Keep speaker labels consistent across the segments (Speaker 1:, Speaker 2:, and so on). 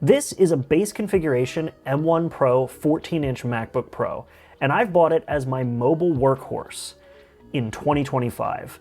Speaker 1: This is a base configuration M1 Pro 14-inch MacBook Pro, and I've bought it as my mobile workhorse in 2025.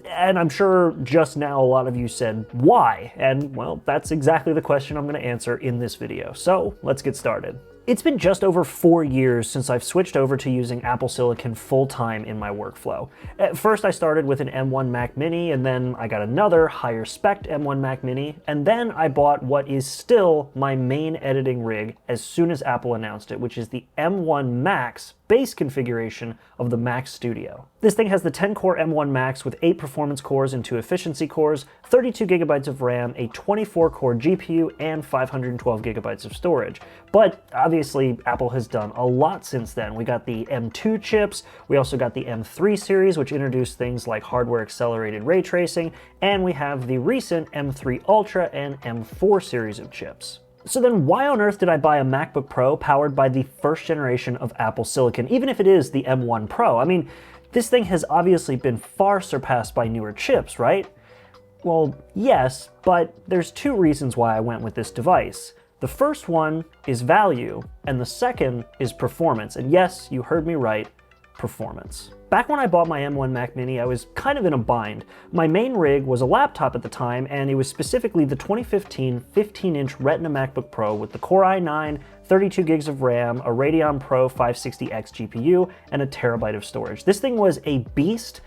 Speaker 1: And I'm sure just now a lot of you said, why? And well, that's exactly the question I'm going to answer in this video. So let's get started. It's been just over 4 years since I've switched over to using Apple Silicon full-time in my workflow. At first I started with an M1 Mac Mini, and then I got another higher spec M1 Mac Mini, and then I bought what is still my main editing rig as soon as Apple announced it, which is the M1 Max base configuration of the Mac Studio. This thing has the 10-core M1 Max with 8 performance cores and 2 efficiency cores, 32 gigabytes of RAM, a 24-core GPU, and 512 gigabytes of storage. But obviously, Apple has done a lot since then. We got the M2 chips, we also got the M3 series, which introduced things like hardware-accelerated ray tracing, and we have the recent M3 Ultra and M4 series of chips. So then why on earth did I buy a MacBook Pro powered by the first generation of Apple Silicon, even if it is the M1 Pro? I mean, this thing has obviously been far surpassed by newer chips, right? Well, yes, but there's 2 reasons why I went with this device. The first one is value, and the second is performance. And yes, you heard me right, performance. Back when I bought my M1 Mac Mini, I was kind of in a bind. My main rig was a laptop at the time, and it was specifically the 2015 15-inch Retina MacBook Pro with the Core i9, 32 gigs of RAM, a Radeon Pro 560X GPU, and a terabyte of storage. This thing was a beast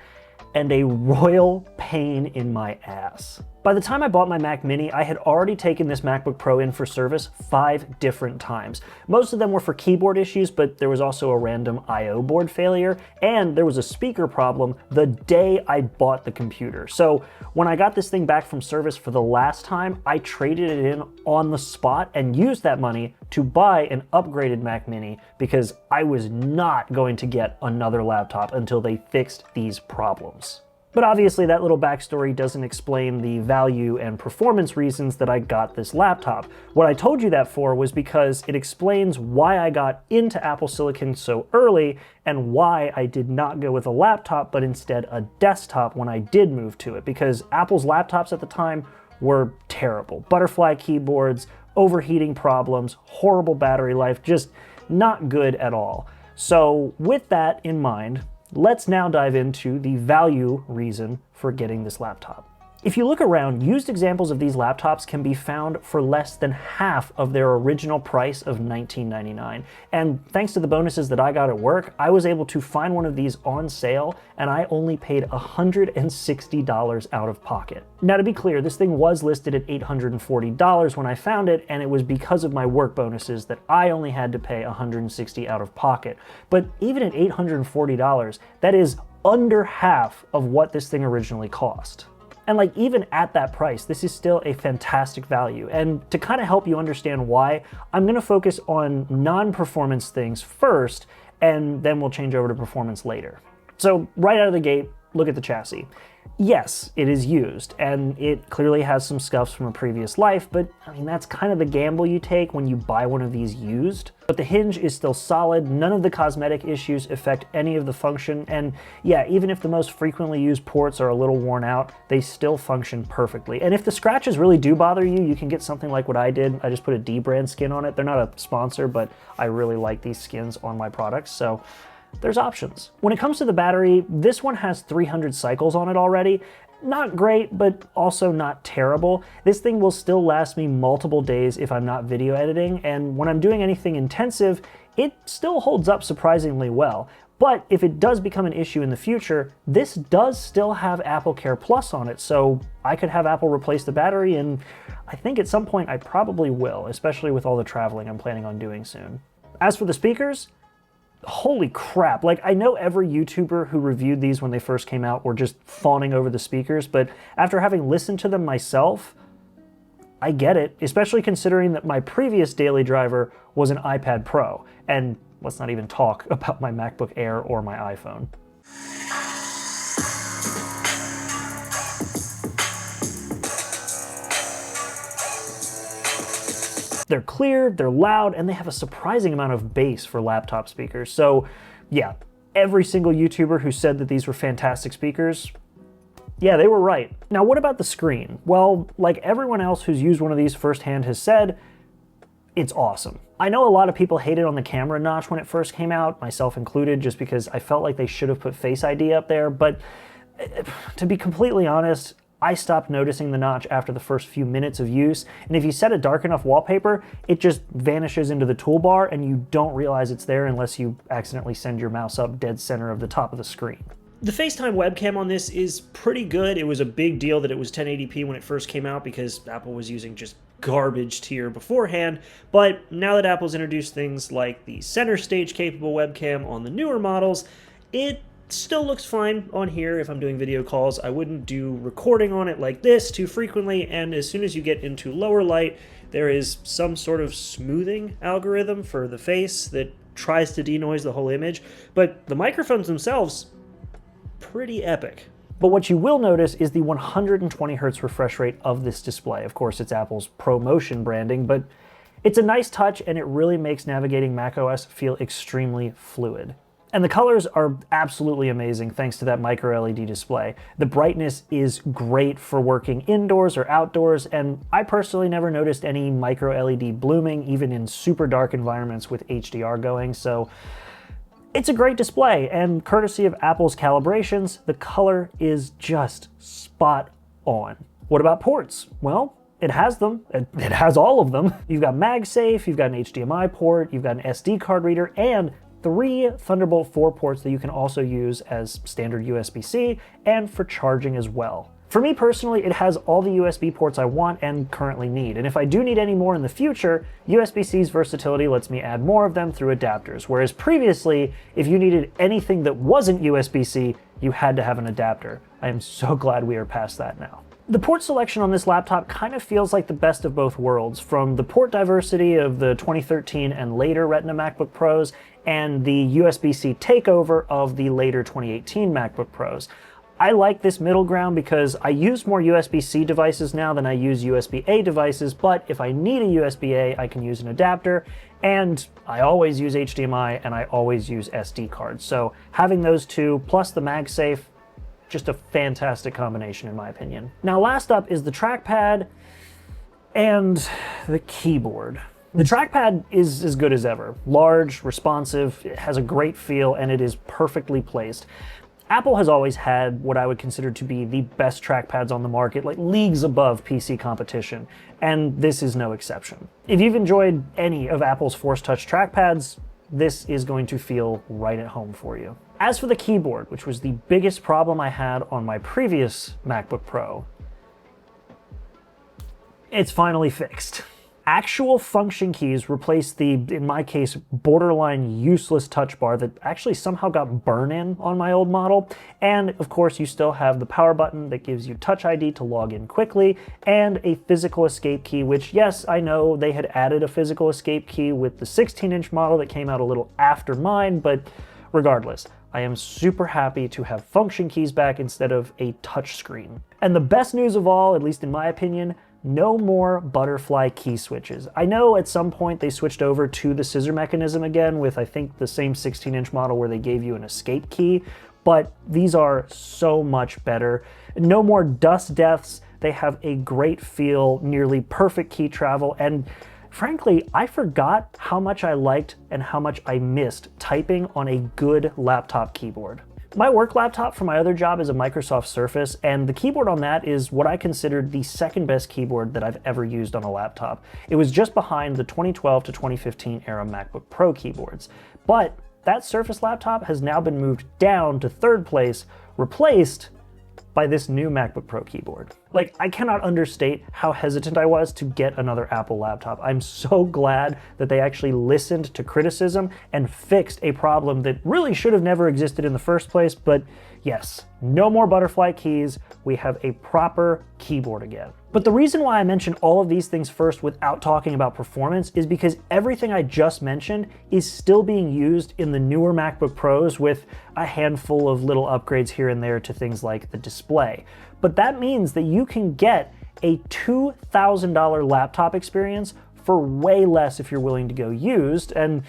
Speaker 1: and a royal pain in my ass. By the time I bought my Mac Mini, I had already taken this MacBook Pro in for service 5 different times. Most of them were for keyboard issues, but there was also a random I/O board failure, and there was a speaker problem the day I bought the computer. So when I got this thing back from service for the last time, I traded it in on the spot and used that money to buy an upgraded Mac Mini because I was not going to get another laptop until they fixed these problems. But obviously that little backstory doesn't explain the value and performance reasons that I got this laptop. What I told you that for was because it explains why I got into Apple Silicon so early and why I did not go with a laptop but instead a desktop when I did move to it, because Apple's laptops at the time were terrible. Butterfly keyboards, overheating problems, horrible battery life, just not good at all. So with that in mind, let's now dive into the value reason for getting this laptop. If you look around, used examples of these laptops can be found for less than half of their original price of $1999. And thanks to the bonuses that I got at work, I was able to find one of these on sale, and I only paid $160 out of pocket. Now, to be clear, this thing was listed at $840 when I found it, and it was because of my work bonuses that I only had to pay $160 out of pocket. But even at $840, that is under half of what this thing originally cost. And like even at that price, this is still a fantastic value. And to kind of help you understand why, I'm gonna focus on non-performance things first, and then we'll change over to performance later. So right out of the gate, look at the chassis. Yes, it is used, and it clearly has some scuffs from a previous life, but I mean, that's kind of the gamble you take when you buy one of these used. But the hinge is still solid, none of the cosmetic issues affect any of the function, and yeah, even if the most frequently used ports are a little worn out, they still function perfectly. And if the scratches really do bother you, you can get something like what I did. I just put a D-brand skin on it. They're not a sponsor, but I really like these skins on my products, so there's options. When it comes to the battery, this one has 300 cycles on it already. Not great, but also not terrible. This thing will still last me multiple days if I'm not video editing, and when I'm doing anything intensive, it still holds up surprisingly well. But if it does become an issue in the future, this does still have Apple Care Plus on it, so I could have Apple replace the battery, and I think at some point I probably will, especially with all the traveling I'm planning on doing soon. As for the speakers, holy crap, like I know every YouTuber who reviewed these when they first came out were just fawning over the speakers, but after having listened to them myself, I get it, especially considering that my previous daily driver was an iPad Pro, and let's not even talk about my MacBook Air or my iPhone. They're clear, they're loud, and they have a surprising amount of bass for laptop speakers. So yeah, every single YouTuber who said that these were fantastic speakers, yeah, they were right. Now what about the screen? Well, like everyone else who's used one of these firsthand has said, it's awesome. I know a lot of people hated on the camera notch when it first came out, myself included, just because I felt like they should have put Face ID up there, but to be completely honest, I stopped noticing the notch after the first few minutes of use, and if you set a dark enough wallpaper, it just vanishes into the toolbar and you don't realize it's there unless you accidentally send your mouse up dead center of the top of the screen. The FaceTime webcam on this is pretty good. It was a big deal that it was 1080p when it first came out because Apple was using just garbage tier beforehand, but now that Apple's introduced things like the center stage capable webcam on the newer models, it still looks fine on here if I'm doing video calls. I wouldn't do recording on it like this too frequently, and as soon as you get into lower light, there is some sort of smoothing algorithm for the face that tries to denoise the whole image, but the microphones themselves, pretty epic. But what you will notice is the 120 Hz refresh rate of this display. Of course, it's Apple's ProMotion branding, but it's a nice touch and it really makes navigating macOS feel extremely fluid. And the colors are absolutely amazing thanks to that micro LED display. The brightness is great for working indoors or outdoors, and I personally never noticed any micro LED blooming even in super dark environments with HDR going, so it's a great display, and courtesy of Apple's calibrations, the color is just spot on. What about ports? Well, it has them. It has all of them. You've got MagSafe, you've got an HDMI port, you've got an SD card reader, and 3 Thunderbolt 4 ports that you can also use as standard USB-C and for charging as well. For me personally, it has all the USB ports I want and currently need, and if I do need any more in the future, USB-C's versatility lets me add more of them through adapters, whereas previously, if you needed anything that wasn't USB-C, you had to have an adapter. I am so glad we are past that now. The port selection on this laptop kind of feels like the best of both worlds, from the port diversity of the 2013 and later Retina MacBook Pros and the USB-C takeover of the later 2018 MacBook Pros. I like this middle ground because I use more USB-C devices now than I use USB-A devices, but if I need a USB-A, I can use an adapter, and I always use HDMI and I always use SD cards. So having those two plus the MagSafe, just a fantastic combination in my opinion. Now last up is the trackpad and the keyboard. The trackpad is as good as ever. Large, responsive, it has a great feel, and it is perfectly placed. Apple has always had what I would consider to be the best trackpads on the market, like leagues above PC competition, and this is no exception. If you've enjoyed any of Apple's Force Touch trackpads, this is going to feel right at home for you. As for the keyboard, which was the biggest problem I had on my previous MacBook Pro, it's finally fixed. Actual function keys replace the, in my case, borderline useless touch bar that actually somehow got burn-in on my old model. And of course, you still have the power button that gives you Touch ID to log in quickly, and a physical escape key, which, yes, I know they had added a physical escape key with the 16-inch model that came out a little after mine, but regardless, I am super happy to have function keys back instead of a touch screen. And the best news of all, at least in my opinion, no more butterfly key switches. I know at some point they switched over to the scissor mechanism again with, I think, the same 16-inch model where they gave you an escape key, but these are so much better. No more dust deaths. They have a great feel, nearly perfect key travel, and frankly, I forgot how much I liked and how much I missed typing on a good laptop keyboard. My work laptop for my other job is a Microsoft Surface, and the keyboard on that is what I considered the second best keyboard that I've ever used on a laptop. It was just behind the 2012 to 2015 era MacBook Pro keyboards. But that Surface laptop has now been moved down to third place, replaced by this new MacBook Pro keyboard. Like, I cannot understate how hesitant I was to get another Apple laptop. I'm so glad that they actually listened to criticism and fixed a problem that really should have never existed in the first place, but yes, no more butterfly keys. We have a proper keyboard again. But the reason why I mention all of these things first without talking about performance is because everything I just mentioned is still being used in the newer MacBook Pros with a handful of little upgrades here and there to things like the display. But that means that you can get a $2,000 laptop experience for way less if you're willing to go used, and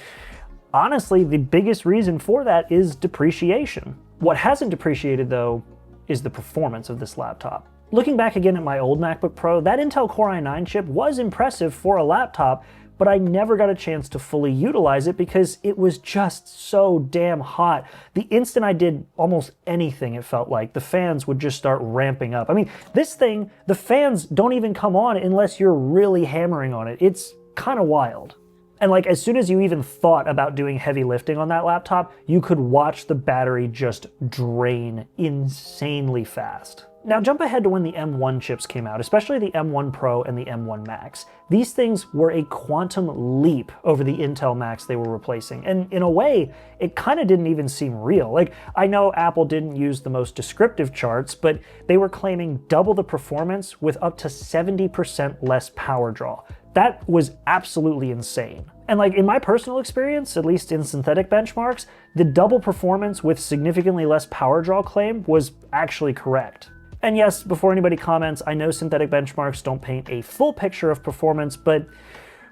Speaker 1: honestly, the biggest reason for that is depreciation. What hasn't depreciated, though, is the performance of this laptop. Looking back again at my old MacBook Pro, that Intel Core i9 chip was impressive for a laptop, but I never got a chance to fully utilize it because it was just so damn hot. The instant I did almost anything, it felt like, the fans would just start ramping up. I mean, this thing, the fans don't even come on unless you're really hammering on it. It's kind of wild. And like, as soon as you even thought about doing heavy lifting on that laptop, you could watch the battery just drain insanely fast. Now jump ahead to when the M1 chips came out, especially the M1 Pro and the M1 Max. These things were a quantum leap over the Intel Macs they were replacing, and in a way, it kind of didn't even seem real. Like, I know Apple didn't use the most descriptive charts, but they were claiming double the performance with up to 70% less power draw. That was absolutely insane. And like, in my personal experience, at least in synthetic benchmarks, the double performance with significantly less power draw claim was actually correct. And yes, before anybody comments, I know synthetic benchmarks don't paint a full picture of performance, but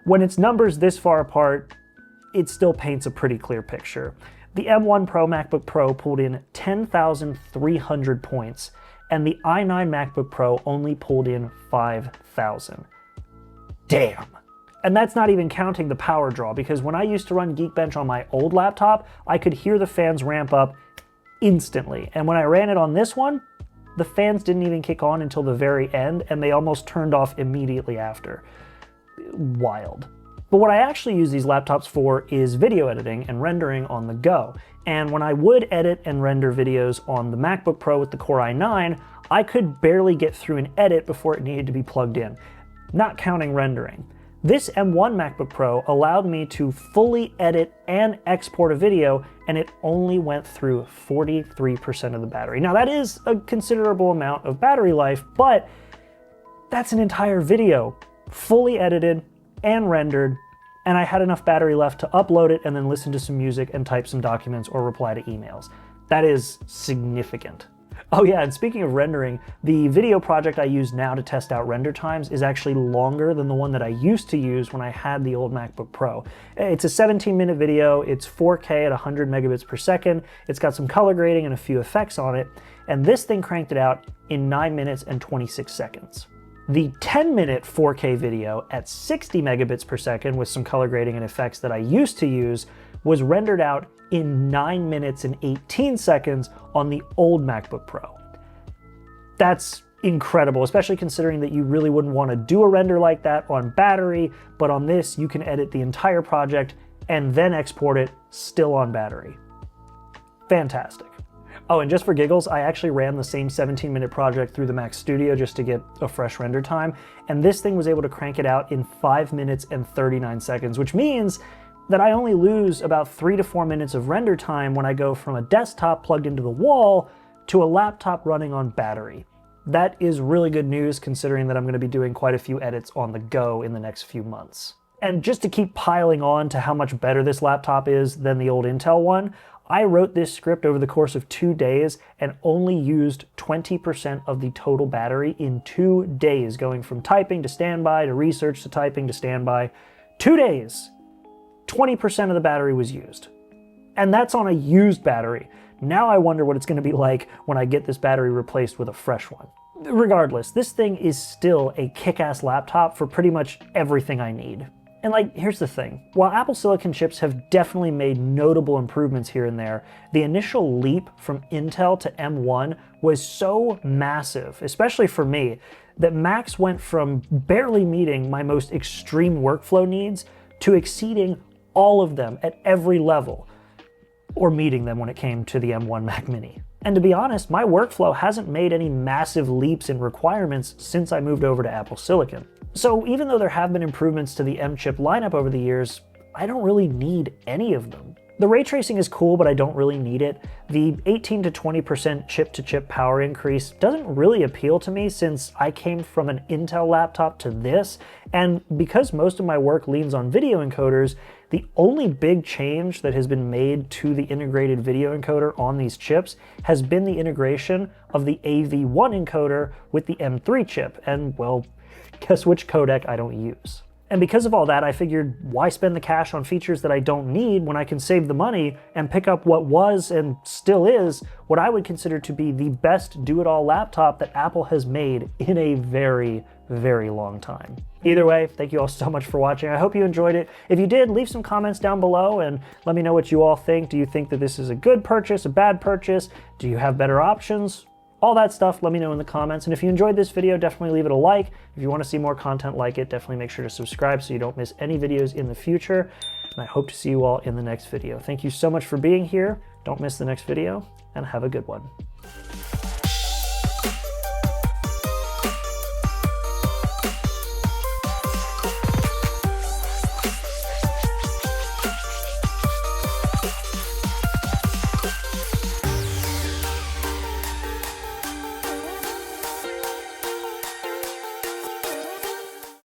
Speaker 1: when it's numbers this far apart, it still paints a pretty clear picture. The M1 Pro MacBook Pro pulled in 10,300 points, and the i9 MacBook Pro only pulled in 5,000. Damn. And that's not even counting the power draw, because when I used to run Geekbench on my old laptop, I could hear the fans ramp up instantly. And when I ran it on this one, the fans didn't even kick on until the very end, and they almost turned off immediately after. Wild. But what I actually use these laptops for is video editing and rendering on the go. And when I would edit and render videos on the MacBook Pro with the Core i9, I could barely get through an edit before it needed to be plugged in, not counting rendering. This M1 MacBook Pro allowed me to fully edit and export a video, and it only went through 43% of the battery. Now that is a considerable amount of battery life, but that's an entire video, fully edited and rendered, and I had enough battery left to upload it and then listen to some music and type some documents or reply to emails. That is significant. Oh yeah, and speaking of rendering, the video project I use now to test out render times is actually longer than the one that I used to use when I had the old MacBook Pro. It's a 17-minute video, it's 4K at 100 megabits per second, it's got some color grading and a few effects on it, and this thing cranked it out in 9 minutes and 26 seconds. The 10-minute 4K video at 60 megabits per second with some color grading and effects that I used to use was rendered out in 9 minutes and 18 seconds on the old MacBook Pro. That's incredible, especially considering that you really wouldn't want to do a render like that on battery, but on this you can edit the entire project and then export it still on battery. Fantastic. Oh, and just for giggles, I actually ran the same 17-minute project through the Mac Studio just to get a fresh render time, and this thing was able to crank it out in 5 minutes and 39 seconds, which means that I only lose about 3 to 4 minutes of render time when I go from a desktop plugged into the wall to a laptop running on battery. That is really good news considering that I'm going to be doing quite a few edits on the go in the next few months. And just to keep piling on to how much better this laptop is than the old Intel one, I wrote this script over the course of 2 days and only used 20% of the total battery in 2 days, going from typing to standby to research to typing to standby. 2 days! 20% of the battery was used. And that's on a used battery. Now I wonder what it's going to be like when I get this battery replaced with a fresh one. Regardless, this thing is still a kick-ass laptop for pretty much everything I need. And like, here's the thing. While Apple Silicon chips have definitely made notable improvements here and there, the initial leap from Intel to M1 was so massive, especially for me, that Macs went from barely meeting my most extreme workflow needs to exceeding all of them at every level, or meeting them when it came to the M1 Mac Mini. And to be honest, my workflow hasn't made any massive leaps in requirements since I moved over to Apple Silicon. So even though there have been improvements to the M chip lineup over the years, I don't really need any of them. The ray tracing is cool, but I don't really need it. The 18 to 20% chip-to-chip power increase doesn't really appeal to me since I came from an Intel laptop to this, and because most of my work leans on video encoders, the only big change that has been made to the integrated video encoder on these chips has been the integration of the AV1 encoder with the M3 chip, and well, guess which codec I don't use. And because of all that, I figured, why spend the cash on features that I don't need when I can save the money and pick up what was and still is what I would consider to be the best do-it-all laptop that Apple has made in a very, very long time. Either way, thank you all so much for watching. I hope you enjoyed it. If you did, leave some comments down below and let me know what you all think. Do you think that this is a good purchase, a bad purchase? Do you have better options? All that stuff, let me know in the comments. And if you enjoyed this video, definitely leave it a like. If you want to see more content like it, definitely make sure to subscribe so you don't miss any videos in the future. And I hope to see you all in the next video. Thank you so much for being here. Don't miss the next video, and have a good one.